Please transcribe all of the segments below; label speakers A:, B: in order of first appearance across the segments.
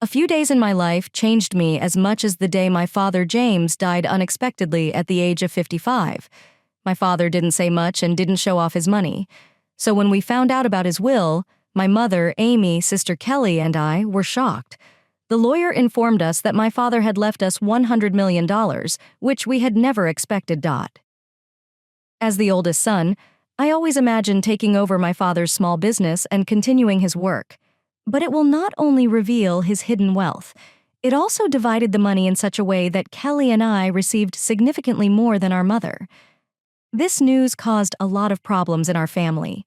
A: A few days in my life changed me as much as the day my father James died unexpectedly at the age of 55. My father didn't say much and didn't show off his money. So when we found out about his will, my mother, Amy, sister Kelly, and I were shocked. The lawyer informed us that my father had left us $100 million, which we had never expected. As the oldest son, I always imagined taking over my father's small business and continuing his work. But it will not only reveal his hidden wealth, it also divided the money in such a way that Kelly and I received significantly more than our mother. This news caused a lot of problems in our family.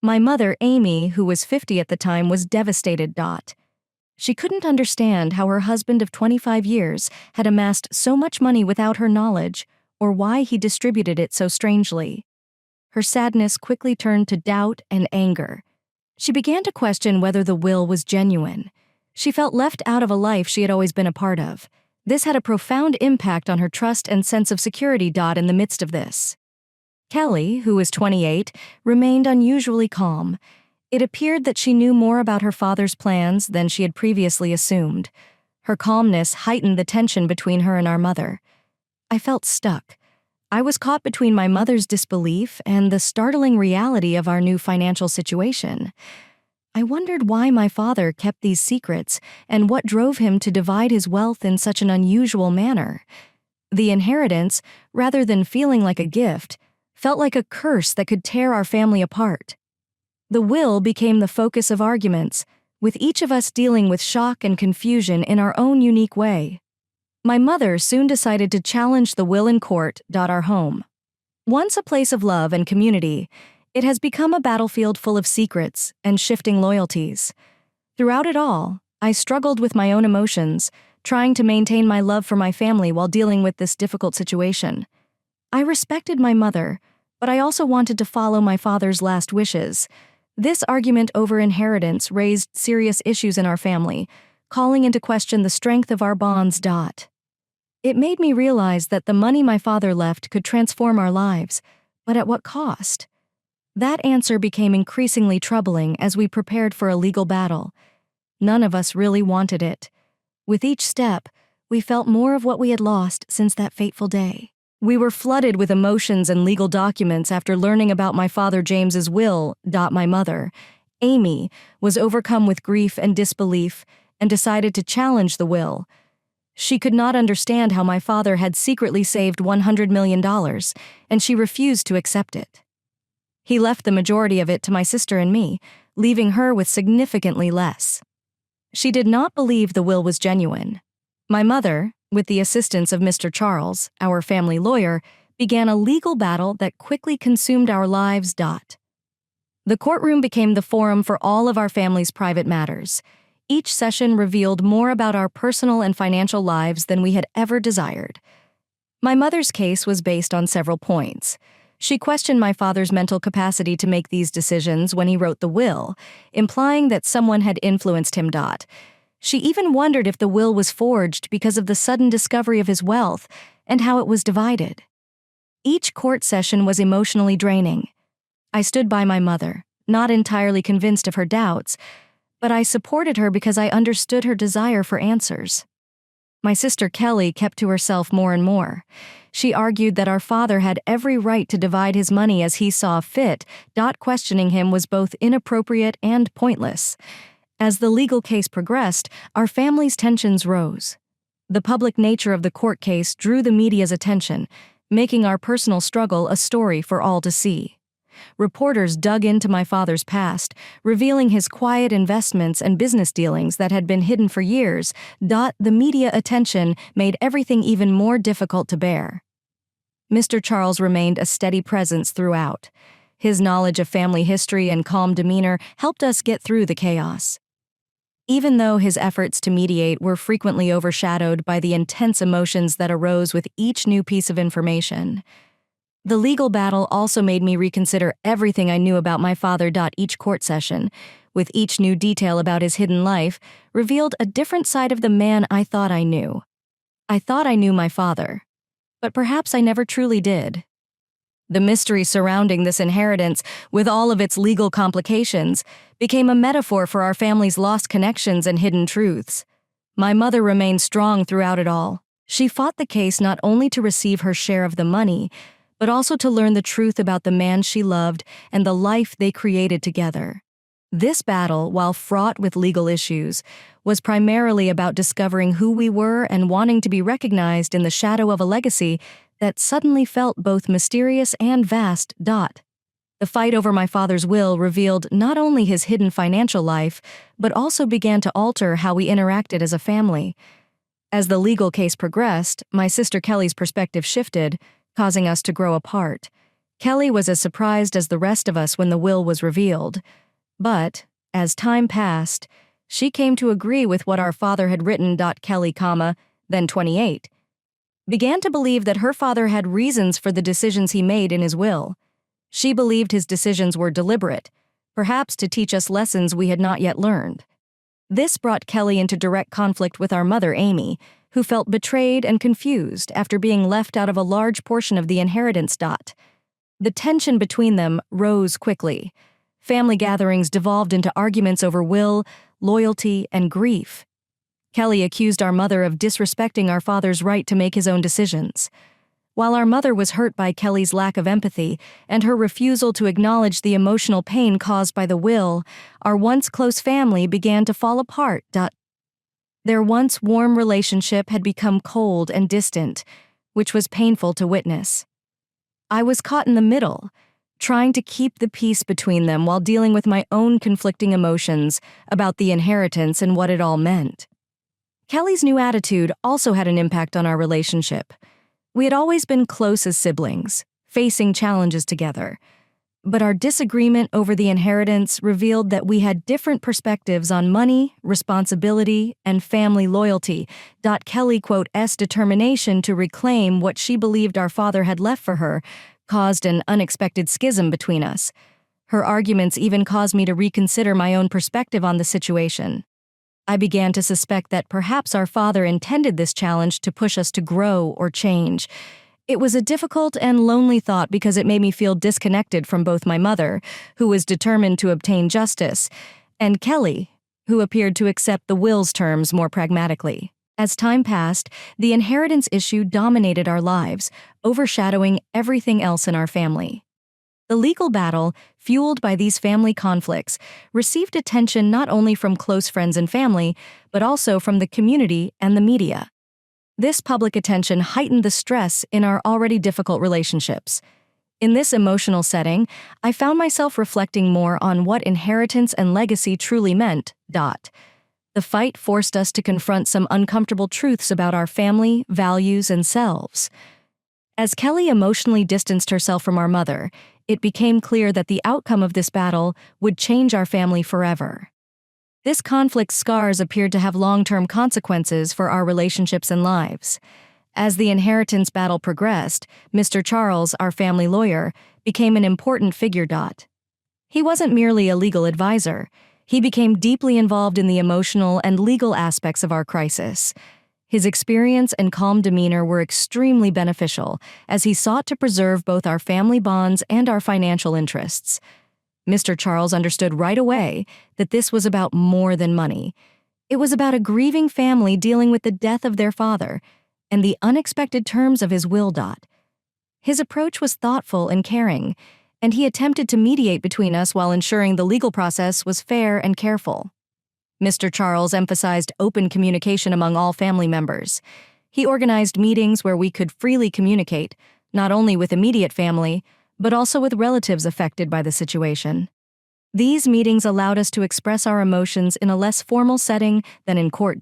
A: My mother, Amy, who was 50 at the time, was devastated. She couldn't understand how her husband of 25 years had amassed so much money without her knowledge, or why he distributed it so strangely. Her sadness quickly turned to doubt and anger. She began to question whether the will was genuine. She felt left out of a life she had always been a part of. This had a profound impact on her trust and sense of security. In the midst of this, Kelly, who was 28, remained unusually calm. It appeared that she knew more about her father's plans than she had previously assumed. Her calmness heightened the tension between her and our mother. I felt stuck. I was caught between my mother's disbelief and the startling reality of our new financial situation. I wondered why my father kept these secrets and what drove him to divide his wealth in such an unusual manner. The inheritance, rather than feeling like a gift, felt like a curse that could tear our family apart. The will became the focus of arguments, with each of us dealing with shock and confusion in our own unique way. My mother soon decided to challenge the will in court. Our home, once a place of love and community, it has become a battlefield full of secrets and shifting loyalties. Throughout it all, I struggled with my own emotions, trying to maintain my love for my family while dealing with this difficult situation. I respected my mother, but I also wanted to follow my father's last wishes. This argument over inheritance raised serious issues in our family, calling into question the strength of our bonds. It made me realize that the money my father left could transform our lives, but at what cost? That answer became increasingly troubling as we prepared for a legal battle. None of us really wanted it. With each step, we felt more of what we had lost since that fateful day. We were flooded with emotions and legal documents after learning about my father James's will. My mother, Amy, was overcome with grief and disbelief and decided to challenge the will. She could not understand how my father had secretly saved $100 million, and she refused to accept it. He left the majority of it to my sister and me, leaving her with significantly less. She did not believe the will was genuine. My mother, with the assistance of Mr. Charles, our family lawyer, began a legal battle that quickly consumed our lives. The courtroom became the forum for all of our family's private matters. Each session revealed more about our personal and financial lives than we had ever desired. My mother's case was based on several points. She questioned my father's mental capacity to make these decisions when he wrote the will, implying that someone had influenced him. She even wondered if the will was forged because of the sudden discovery of his wealth and how it was divided. Each court session was emotionally draining. I stood by my mother, not entirely convinced of her doubts, but I supported her because I understood her desire for answers. My sister Kelly kept to herself more and more. She argued that our father had every right to divide his money as he saw fit. Questioning him was both inappropriate and pointless. As the legal case progressed, our family's tensions rose. The public nature of the court case drew the media's attention, making our personal struggle a story for all to see. Reporters dug into my father's past, revealing his quiet investments and business dealings that had been hidden for years. The media attention made everything even more difficult to bear. Mr. Charles remained a steady presence throughout. His knowledge of family history and calm demeanor helped us get through the chaos. Even though his efforts to mediate were frequently overshadowed by the intense emotions that arose with each new piece of information, the legal battle also made me reconsider everything I knew about my father. Each court session, with each new detail about his hidden life, revealed a different side of the man I thought I knew. I thought I knew my father, but perhaps I never truly did. The mystery surrounding this inheritance, with all of its legal complications, became a metaphor for our family's lost connections and hidden truths. My mother remained strong throughout it all. She fought the case not only to receive her share of the money, but also to learn the truth about the man she loved and the life they created together. This battle, while fraught with legal issues, was primarily about discovering who we were and wanting to be recognized in the shadow of a legacy that suddenly felt both mysterious and vast. The fight over my father's will revealed not only his hidden financial life, but also began to alter how we interacted as a family. As the legal case progressed, my sister Kelly's perspective shifted, causing us to grow apart. Kelly was as surprised as the rest of us when the will was revealed. But, as time passed, she came to agree with what our father had written. Kelly, then 28, began to believe that her father had reasons for the decisions he made in his will. She believed his decisions were deliberate, perhaps to teach us lessons we had not yet learned. This brought Kelly into direct conflict with our mother, Amy, who felt betrayed and confused after being left out of a large portion of the inheritance. The tension between them rose quickly. Family gatherings devolved into arguments over will, loyalty, and grief. Kelly accused our mother of disrespecting our father's right to make his own decisions. While our mother was hurt by Kelly's lack of empathy and her refusal to acknowledge the emotional pain caused by the will, our once close family began to fall apart. Their once warm relationship had become cold and distant, which was painful to witness. I was caught in the middle, trying to keep the peace between them while dealing with my own conflicting emotions about the inheritance and what it all meant. Kelly's new attitude also had an impact on our relationship. We had always been close as siblings, facing challenges together. But our disagreement over the inheritance revealed that we had different perspectives on money, responsibility, and family loyalty. Kelly's determination to reclaim what she believed our father had left for her caused an unexpected schism between us. Her arguments even caused me to reconsider my own perspective on the situation. I began to suspect that perhaps our father intended this challenge to push us to grow or change. It was a difficult and lonely thought because it made me feel disconnected from both my mother, who was determined to obtain justice, and Kelly, who appeared to accept the will's terms more pragmatically. As time passed, the inheritance issue dominated our lives, overshadowing everything else in our family. The legal battle, fueled by these family conflicts, received attention not only from close friends and family, but also from the community and the media. This public attention heightened the stress in our already difficult relationships. In this emotional setting, I found myself reflecting more on what inheritance and legacy truly meant. The fight forced us to confront some uncomfortable truths about our family, values, and selves. As Kelly emotionally distanced herself from our mother, it became clear that the outcome of this battle would change our family forever. This conflict's scars appeared to have long-term consequences for our relationships and lives. As the inheritance battle progressed, Mr. Charles, our family lawyer, became an important figure. He wasn't merely a legal advisor. He became deeply involved in the emotional and legal aspects of our crisis. His experience and calm demeanor were extremely beneficial as he sought to preserve both our family bonds and our financial interests. Mr. Charles understood right away that this was about more than money. It was about a grieving family dealing with the death of their father and the unexpected terms of his will. His approach was thoughtful and caring, and he attempted to mediate between us while ensuring the legal process was fair and careful. Mr. Charles emphasized open communication among all family members. He organized meetings where we could freely communicate, not only with immediate family, but also with relatives affected by the situation. These meetings allowed us to express our emotions in a less formal setting than in court.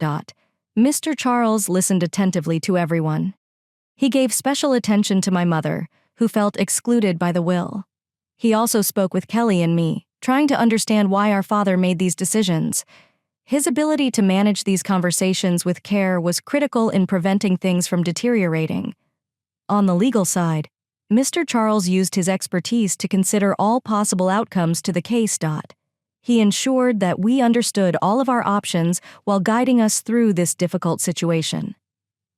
A: Mr. Charles listened attentively to everyone. He gave special attention to my mother, who felt excluded by the will. He also spoke with Kelly and me, trying to understand why our father made these decisions. His ability to manage these conversations with care was critical in preventing things from deteriorating. On the legal side, Mr. Charles used his expertise to consider all possible outcomes to the case. He ensured that we understood all of our options while guiding us through this difficult situation.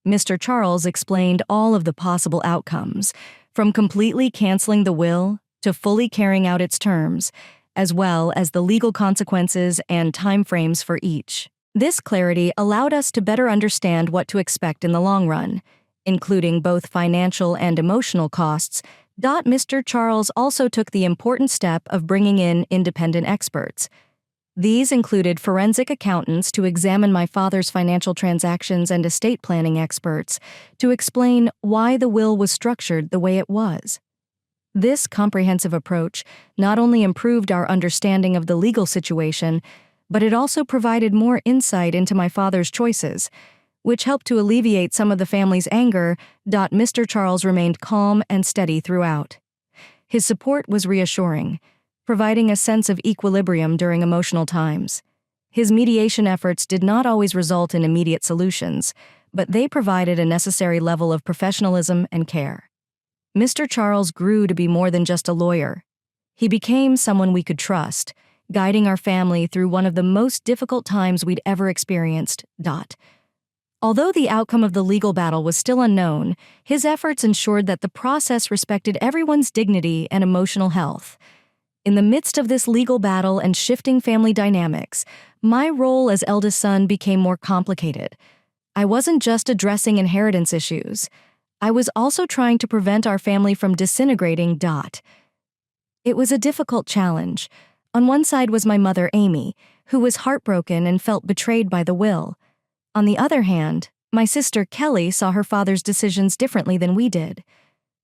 A: Mr. Charles explained all of the possible outcomes, from completely canceling the will to fully carrying out its terms, as well as the legal consequences and timeframes for each. This clarity allowed us to better understand what to expect in the long run, including both financial and emotional costs. Mr. Charles also took the important step of bringing in independent experts. These included forensic accountants to examine my father's financial transactions and estate planning experts to explain why the will was structured the way it was. This comprehensive approach not only improved our understanding of the legal situation, but it also provided more insight into my father's choices, which helped to alleviate some of the family's anger. Mr. Charles remained calm and steady throughout. His support was reassuring, providing a sense of equilibrium during emotional times. His mediation efforts did not always result in immediate solutions, but they provided a necessary level of professionalism and care. Mr. Charles grew to be more than just a lawyer. He became someone we could trust, guiding our family through one of the most difficult times we'd ever experienced. Although the outcome of the legal battle was still unknown, his efforts ensured that the process respected everyone's dignity and emotional health. In the midst of this legal battle and shifting family dynamics, my role as eldest son became more complicated. I wasn't just addressing inheritance issues. I was also trying to prevent our family from disintegrating. It was a difficult challenge. On one side was my mother, Amy, who was heartbroken and felt betrayed by the will. On the other hand, my sister, Kelly, saw her father's decisions differently than we did.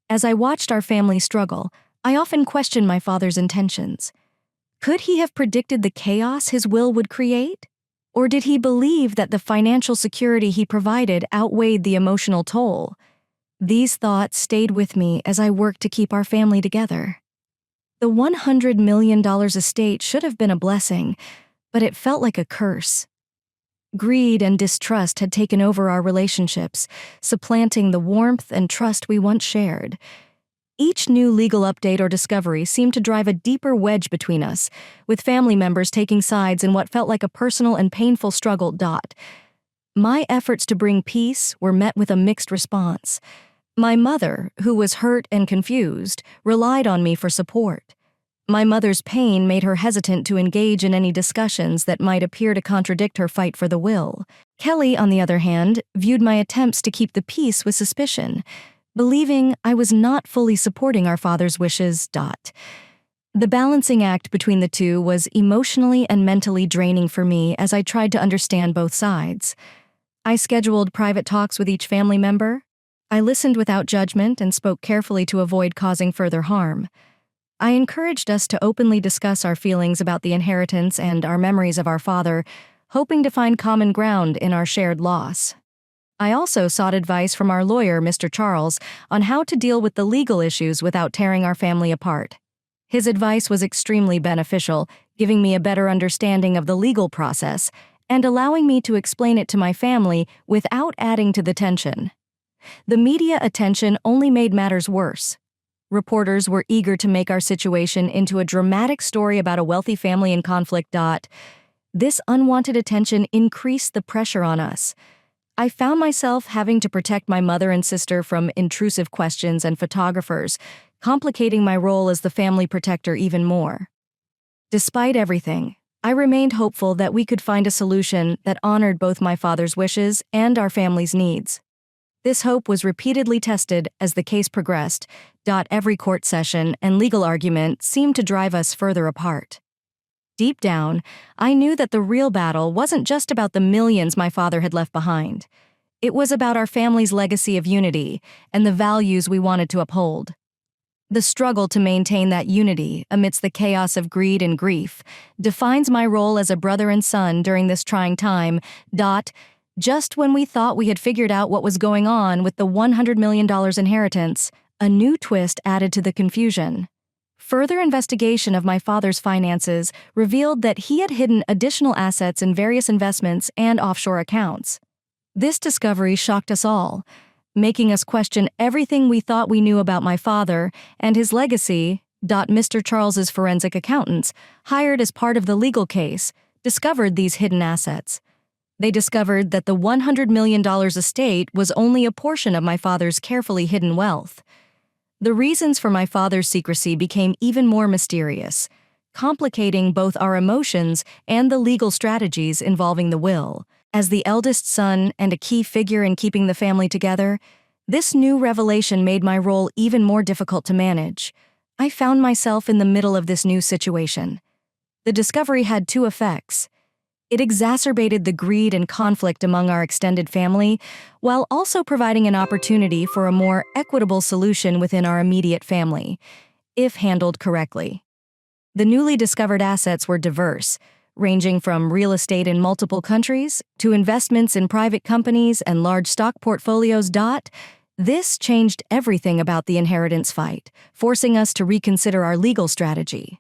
A: As I watched our family struggle, I often questioned my father's intentions. Could he have predicted the chaos his will would create? Or did he believe that the financial security he provided outweighed the emotional toll? These thoughts stayed with me as I worked to keep our family together. The $100 million estate should have been a blessing, but it felt like a curse. Greed and distrust had taken over our relationships, supplanting the warmth and trust we once shared. Each new legal update or discovery seemed to drive a deeper wedge between us, with family members taking sides in what felt like a personal and painful struggle. My efforts to bring peace were met with a mixed response. My mother, who was hurt and confused, relied on me for support. My mother's pain made her hesitant to engage in any discussions that might appear to contradict her fight for the will. Kelly, on the other hand, viewed my attempts to keep the peace with suspicion, believing I was not fully supporting our father's wishes. The balancing act between the two was emotionally and mentally draining for me as I tried to understand both sides. I scheduled private talks with each family member. I listened without judgment and spoke carefully to avoid causing further harm. I encouraged us to openly discuss our feelings about the inheritance and our memories of our father, hoping to find common ground in our shared loss. I also sought advice from our lawyer, Mr. Charles, on how to deal with the legal issues without tearing our family apart. His advice was extremely beneficial, giving me a better understanding of the legal process and allowing me to explain it to my family without adding to the tension. The media attention only made matters worse. Reporters were eager to make our situation into a dramatic story about a wealthy family in conflict. This unwanted attention increased the pressure on us. I found myself having to protect my mother and sister from intrusive questions and photographers, complicating my role as the family protector even more. Despite everything, I remained hopeful that we could find a solution that honored both my father's wishes and our family's needs. This hope was repeatedly tested as the case progressed. Every court session and legal argument seemed to drive us further apart. Deep down, I knew that the real battle wasn't just about the millions my father had left behind. It was about our family's legacy of unity and the values we wanted to uphold. The struggle to maintain that unity amidst the chaos of greed and grief defines my role as a brother and son during this trying time. Just when we thought we had figured out what was going on with the $100 million inheritance, a new twist added to the confusion. Further investigation of my father's finances revealed that he had hidden additional assets in various investments and offshore accounts. This discovery shocked us all, making us question everything we thought we knew about my father and his legacy. Mr. Charles's forensic accountants, hired as part of the legal case, discovered these hidden assets. They discovered that the $100 million estate was only a portion of my father's carefully hidden wealth. The reasons for my father's secrecy became even more mysterious. complicating both our emotions and the legal strategies involving the will. As the eldest son and a key figure in keeping the family together, this new revelation made my role even more difficult to manage. I found myself in the middle of this new situation. The discovery had two effects. It exacerbated the greed and conflict among our extended family, while also providing an opportunity for a more equitable solution within our immediate family, if handled correctly. The newly discovered assets were diverse, ranging from real estate in multiple countries to investments in private companies and large stock portfolios. This changed everything about the inheritance fight, forcing us to reconsider our legal strategy.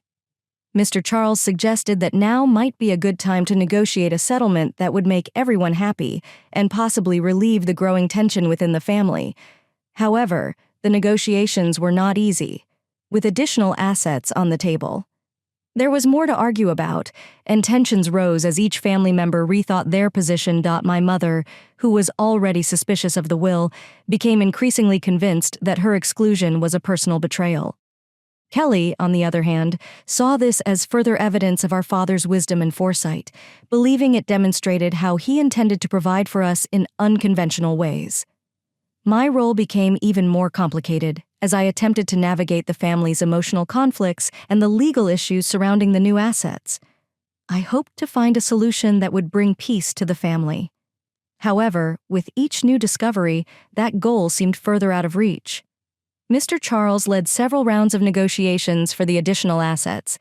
A: Mr. Charles suggested that now might be a good time to negotiate a settlement that would make everyone happy and possibly relieve the growing tension within the family. However, the negotiations were not easy, with additional assets on the table. There was more to argue about, and tensions rose as each family member rethought their position. My mother, who was already suspicious of the will, became increasingly convinced that her exclusion was a personal betrayal. Kelly, on the other hand, saw this as further evidence of our father's wisdom and foresight, believing it demonstrated how he intended to provide for us in unconventional ways. My role became even more complicated as I attempted to navigate the family's emotional conflicts and the legal issues surrounding the new assets. I hoped to find a solution that would bring peace to the family. However, with each new discovery, that goal seemed further out of reach. Mr. Charles led several rounds of negotiations for the additional assets.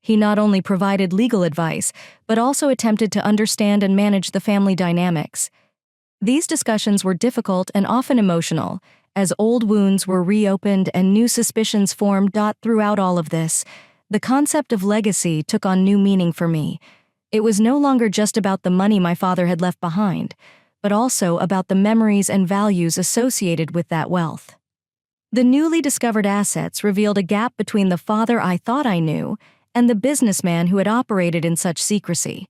A: He not only provided legal advice, but also attempted to understand and manage the family dynamics. These discussions were difficult and often emotional, as old wounds were reopened and new suspicions formed. Throughout all of this, the concept of legacy took on new meaning for me. It was no longer just about the money my father had left behind, but also about the memories and values associated with that wealth. The newly discovered assets revealed a gap between the father I thought I knew and the businessman who had operated in such secrecy.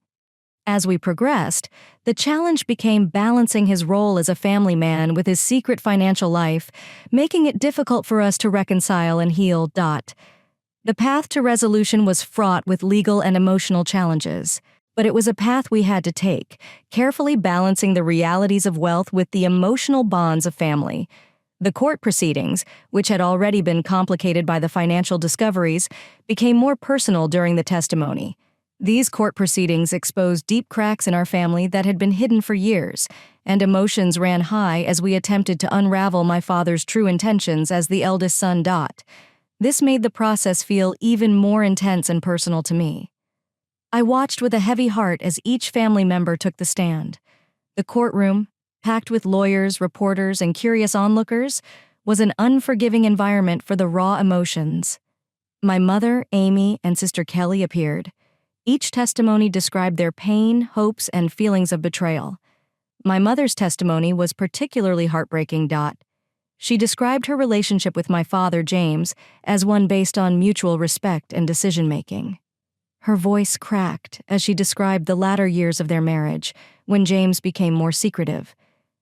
A: As we progressed, the challenge became balancing his role as a family man with his secret financial life, making it difficult for us to reconcile and heal. The path to resolution was fraught with legal and emotional challenges, but it was a path we had to take, carefully balancing the realities of wealth with the emotional bonds of family. The court proceedings, which had already been complicated by the financial discoveries, became more personal during the testimony. These court proceedings exposed deep cracks in our family that had been hidden for years, and emotions ran high as we attempted to unravel my father's true intentions as the eldest son. This made the process feel even more intense and personal to me. I watched with a heavy heart as each family member took the stand. The courtroom, packed with lawyers, reporters, and curious onlookers, was an unforgiving environment for the raw emotions. My mother, Amy, and sister Kelly appeared. Each testimony described their pain, hopes, and feelings of betrayal. My mother's testimony was particularly heartbreaking. She described her relationship with my father, James, as one based on mutual respect and decision-making. Her voice cracked as she described the latter years of their marriage, when James became more secretive.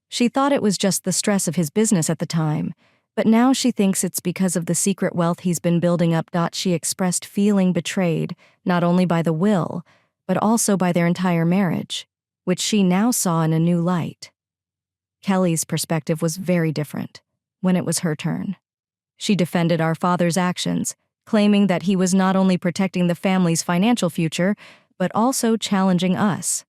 A: She thought it was just the stress of his business at the time, but now she thinks it's because of the secret wealth he's been building up. She expressed feeling betrayed, not only by the will, but also by their entire marriage, which she now saw in a new light. Kelly's perspective was very different when it was her turn. She defended our father's actions, claiming that he was not only protecting the family's financial future, but also challenging us.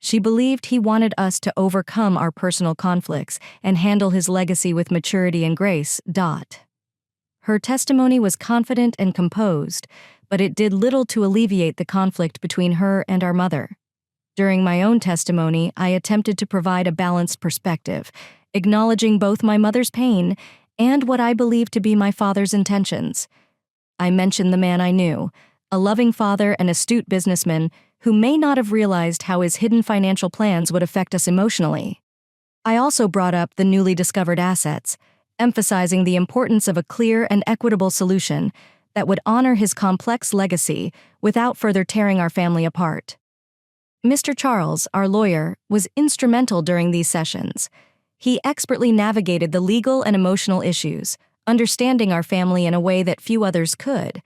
A: She believed he wanted us to overcome our personal conflicts and handle his legacy with maturity and grace. Her testimony was confident and composed, but it did little to alleviate the conflict between her and our mother. During my own testimony, I attempted to provide a balanced perspective, acknowledging both my mother's pain and what I believed to be my father's intentions. I mentioned the man I knew, a loving father and astute businessman who may not have realized how his hidden financial plans would affect us emotionally. I also brought up the newly discovered assets, emphasizing the importance of a clear and equitable solution that would honor his complex legacy without further tearing our family apart. Mr. Charles, our lawyer, was instrumental during these sessions. He expertly navigated the legal and emotional issues, understanding our family in a way that few others could.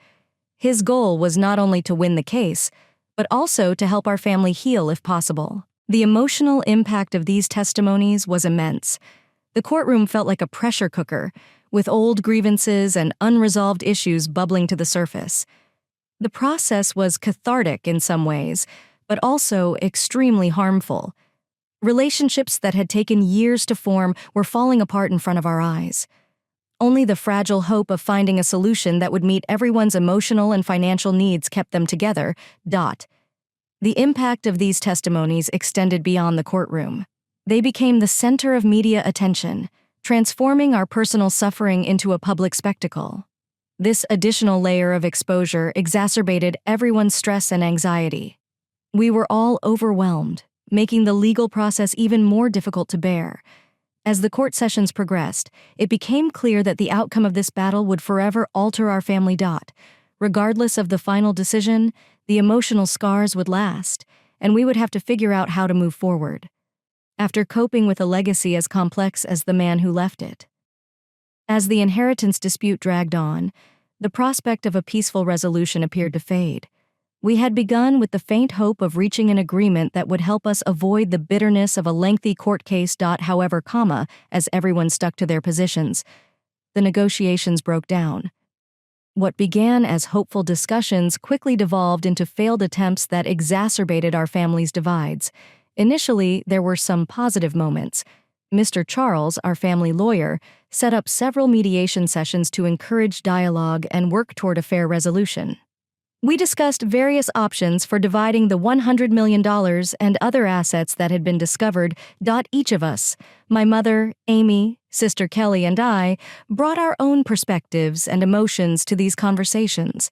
A: His goal was not only to win the case, but also to help our family heal if possible. The emotional impact of these testimonies was immense. The courtroom felt like a pressure cooker, with old grievances and unresolved issues bubbling to the surface. The process was cathartic in some ways, but also extremely harmful. Relationships that had taken years to form were falling apart in front of our eyes. Only the fragile hope of finding a solution that would meet everyone's emotional and financial needs kept them together. The impact of these testimonies extended beyond the courtroom. They became the center of media attention, transforming our personal suffering into a public spectacle. This additional layer of exposure exacerbated everyone's stress and anxiety. We were all overwhelmed, making the legal process even more difficult to bear. As the court sessions progressed, it became clear that the outcome of this battle would forever alter our family. Regardless of the final decision, the emotional scars would last, and we would have to figure out how to move forward. After coping with a legacy as complex as the man who left it. As the inheritance dispute dragged on, the prospect of a peaceful resolution appeared to fade. We had begun with the faint hope of reaching an agreement that would help us avoid the bitterness of a lengthy court case. However, as everyone stuck to their positions, the negotiations broke down. What began as hopeful discussions quickly devolved into failed attempts that exacerbated our family's divides. Initially, there were some positive moments. Mr. Charles, our family lawyer, set up several mediation sessions to encourage dialogue and work toward a fair resolution. We discussed various options for dividing the $100 million and other assets that had been discovered. Each of us, my mother, Amy, Sister Kelly, and I, brought our own perspectives and emotions to these conversations.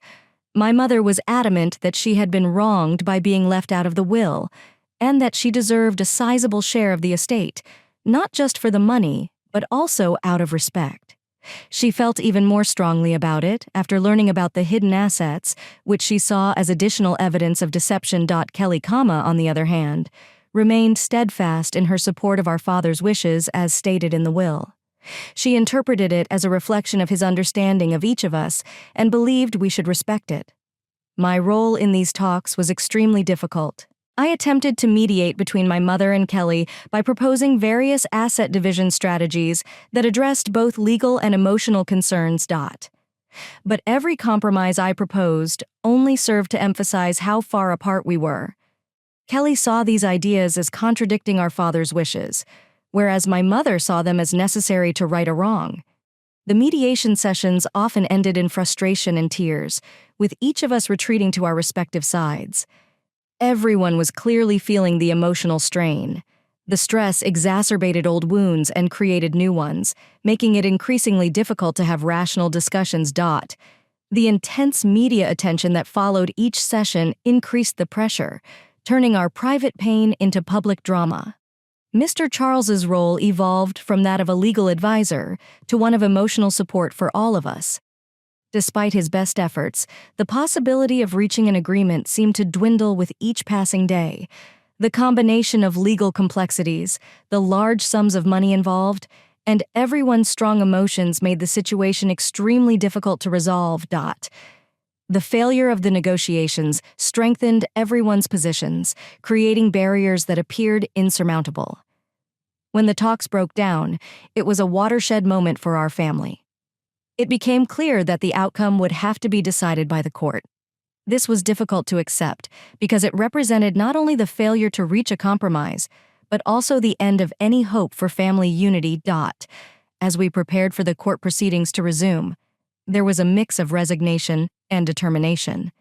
A: My mother was adamant that she had been wronged by being left out of the will, and that she deserved a sizable share of the estate, not just for the money, but also out of respect. She felt even more strongly about it after learning about the hidden assets, which she saw as additional evidence of deception. Kelly, on the other hand, remained steadfast in her support of our father's wishes as stated in the will. She interpreted it as a reflection of his understanding of each of us and believed we should respect it. My role in these talks was extremely difficult. I attempted to mediate between my mother and Kelly by proposing various asset division strategies that addressed both legal and emotional concerns. But every compromise I proposed only served to emphasize how far apart we were. Kelly saw these ideas as contradicting our father's wishes, whereas my mother saw them as necessary to right a wrong. The mediation sessions often ended in frustration and tears, with each of us retreating to our respective sides. Everyone was clearly feeling the emotional strain. The stress exacerbated old wounds and created new ones, making it increasingly difficult to have rational discussions. The intense media attention that followed each session increased the pressure, turning our private pain into public drama. Mr. Charles's role evolved from that of a legal advisor to one of emotional support for all of us. Despite his best efforts, the possibility of reaching an agreement seemed to dwindle with each passing day. The combination of legal complexities, the large sums of money involved, and everyone's strong emotions made the situation extremely difficult to resolve. The failure of the negotiations strengthened everyone's positions, creating barriers that appeared insurmountable. When the talks broke down, it was a watershed moment for our family. It became clear that the outcome would have to be decided by the court. This was difficult to accept because it represented not only the failure to reach a compromise, but also the end of any hope for family unity. As we prepared for the court proceedings to resume, there was a mix of resignation and determination.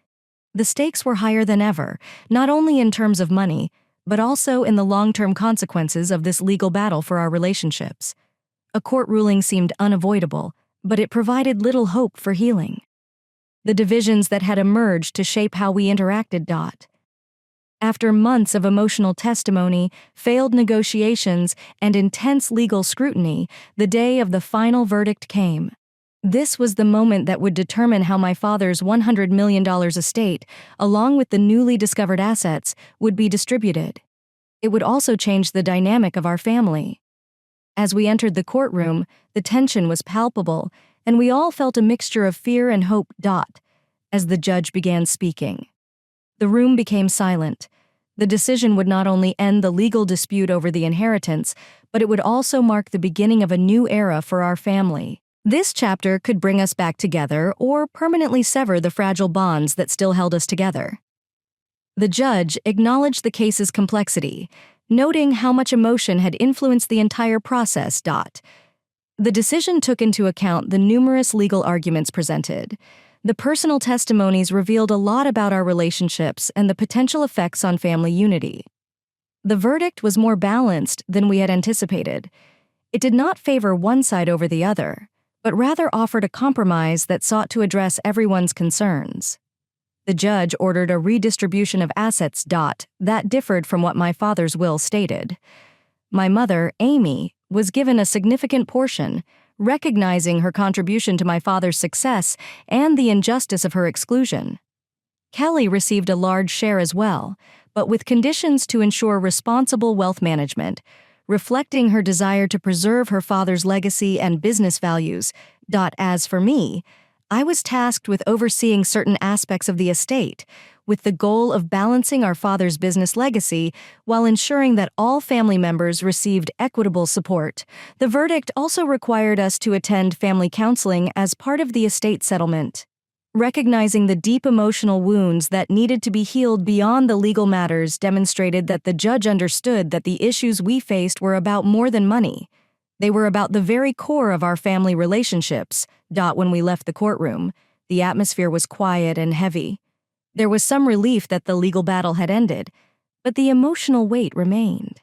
A: The stakes were higher than ever, not only in terms of money, but also in the long-term consequences of this legal battle for our relationships. A court ruling seemed unavoidable, but it provided little hope for healing. The divisions that had emerged to shape how we interacted. After months of emotional testimony, failed negotiations, and intense legal scrutiny, the day of the final verdict came. This was the moment that would determine how my father's $100 million estate, along with the newly discovered assets, would be distributed. It would also change the dynamic of our family. As we entered the courtroom, the tension was palpable, and we all felt a mixture of fear and hope. as the judge began speaking. The room became silent. The decision would not only end the legal dispute over the inheritance, but it would also mark the beginning of a new era for our family. This chapter could bring us back together or permanently sever the fragile bonds that still held us together. The judge acknowledged the case's complexity, noting how much emotion had influenced the entire process. The decision took into account the numerous legal arguments presented. The personal testimonies revealed a lot about our relationships and the potential effects on family unity. The verdict was more balanced than we had anticipated. It did not favor one side over the other, but rather offered a compromise that sought to address everyone's concerns. The judge ordered a redistribution of assets. That differed from what my father's will stated. My mother, Amy, was given a significant portion, recognizing her contribution to my father's success and the injustice of her exclusion. Kelly received a large share as well, but with conditions to ensure responsible wealth management, reflecting her desire to preserve her father's legacy and business values. As for me, I was tasked with overseeing certain aspects of the estate, with the goal of balancing our father's business legacy while ensuring that all family members received equitable support. The verdict also required us to attend family counseling as part of the estate settlement. Recognizing the deep emotional wounds that needed to be healed beyond the legal matters demonstrated that the judge understood that the issues we faced were about more than money. They were about the very core of our family relationships. When we left the courtroom, the atmosphere was quiet and heavy. There was some relief that the legal battle had ended, but the emotional weight remained.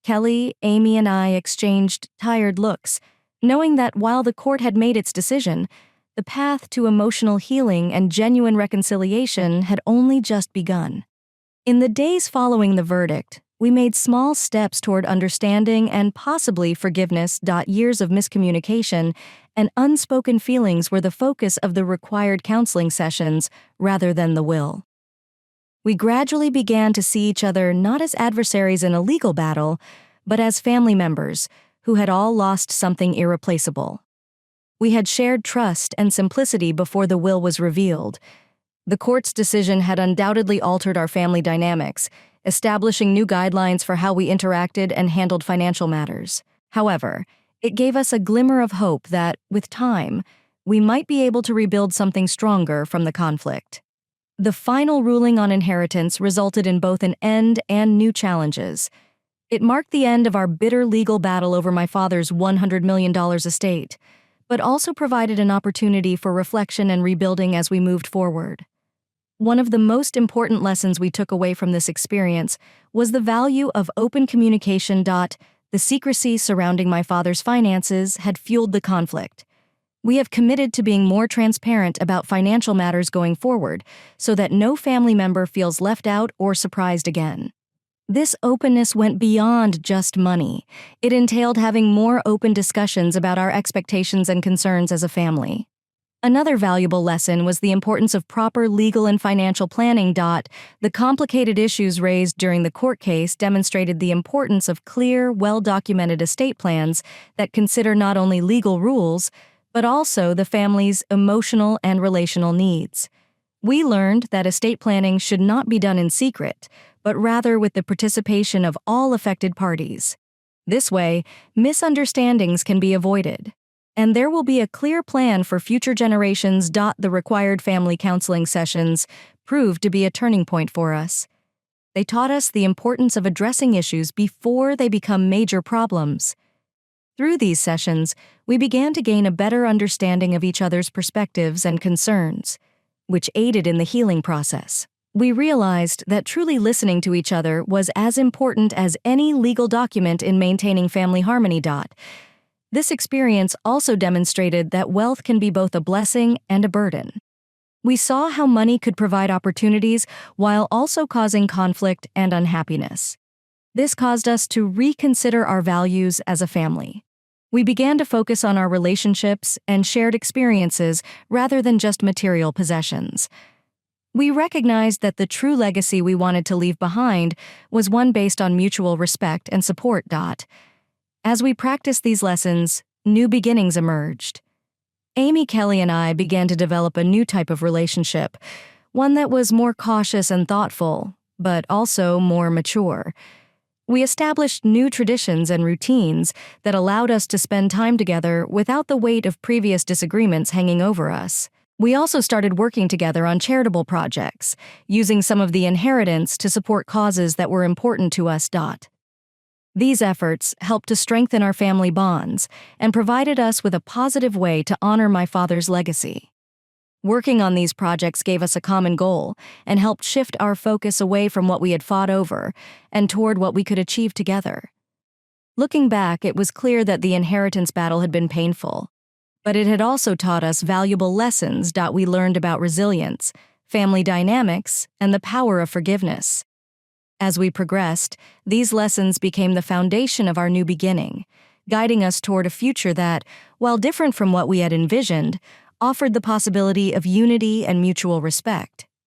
A: Kelly, Amy, and I exchanged tired looks, knowing that while the court had made its decision, the path to emotional healing and genuine reconciliation had only just begun. In the days following the verdict, we made small steps toward understanding and possibly forgiveness. Years of miscommunication and unspoken feelings were the focus of the required counseling sessions rather than the will. We gradually began to see each other not as adversaries in a legal battle, but as family members who had all lost something irreplaceable. We had shared trust and simplicity before the will was revealed. The court's decision had undoubtedly altered our family dynamics, establishing new guidelines for how we interacted and handled financial matters. However, it gave us a glimmer of hope that, with time, we might be able to rebuild something stronger from the conflict. The final ruling on inheritance resulted in both an end and new challenges. It marked the end of our bitter legal battle over my father's $100 million estate, but also provided an opportunity for reflection and rebuilding as we moved forward. One of the most important lessons we took away from this experience was the value of open communication. The secrecy surrounding my father's finances had fueled the conflict. We have committed to being more transparent about financial matters going forward so that no family member feels left out or surprised again. This openness went beyond just money. It entailed having more open discussions about our expectations and concerns as a family. Another valuable lesson was the importance of proper legal and financial planning. The complicated issues raised during the court case demonstrated the importance of clear, well-documented estate plans that consider not only legal rules, but also the family's emotional and relational needs. We learned that estate planning should not be done in secret, but rather with the participation of all affected parties. This way, misunderstandings can be avoided, and there will be a clear plan for future generations. The required family counseling sessions proved to be a turning point for us. They taught us the importance of addressing issues before they become major problems. Through these sessions, we began to gain a better understanding of each other's perspectives and concerns, which aided in the healing process. We realized that truly listening to each other was as important as any legal document in maintaining family harmony. This experience also demonstrated that wealth can be both a blessing and a burden. We saw how money could provide opportunities while also causing conflict and unhappiness. This caused us to reconsider our values as a family. We began to focus on our relationships and shared experiences rather than just material possessions. We recognized that the true legacy we wanted to leave behind was one based on mutual respect and support. As we practiced these lessons, new beginnings emerged. Amy, Kelly, and I began to develop a new type of relationship, one that was more cautious and thoughtful, but also more mature. We established new traditions and routines that allowed us to spend time together without the weight of previous disagreements hanging over us. We also started working together on charitable projects, using some of the inheritance to support causes that were important to us. These efforts helped to strengthen our family bonds and provided us with a positive way to honor my father's legacy. Working on these projects gave us a common goal and helped shift our focus away from what we had fought over and toward what we could achieve together. Looking back, it was clear that the inheritance battle had been painful, but it had also taught us valuable lessons that we learned about resilience, family dynamics, and the power of forgiveness. As we progressed, these lessons became the foundation of our new beginning, guiding us toward a future that, while different from what we had envisioned, offered the possibility of unity and mutual respect.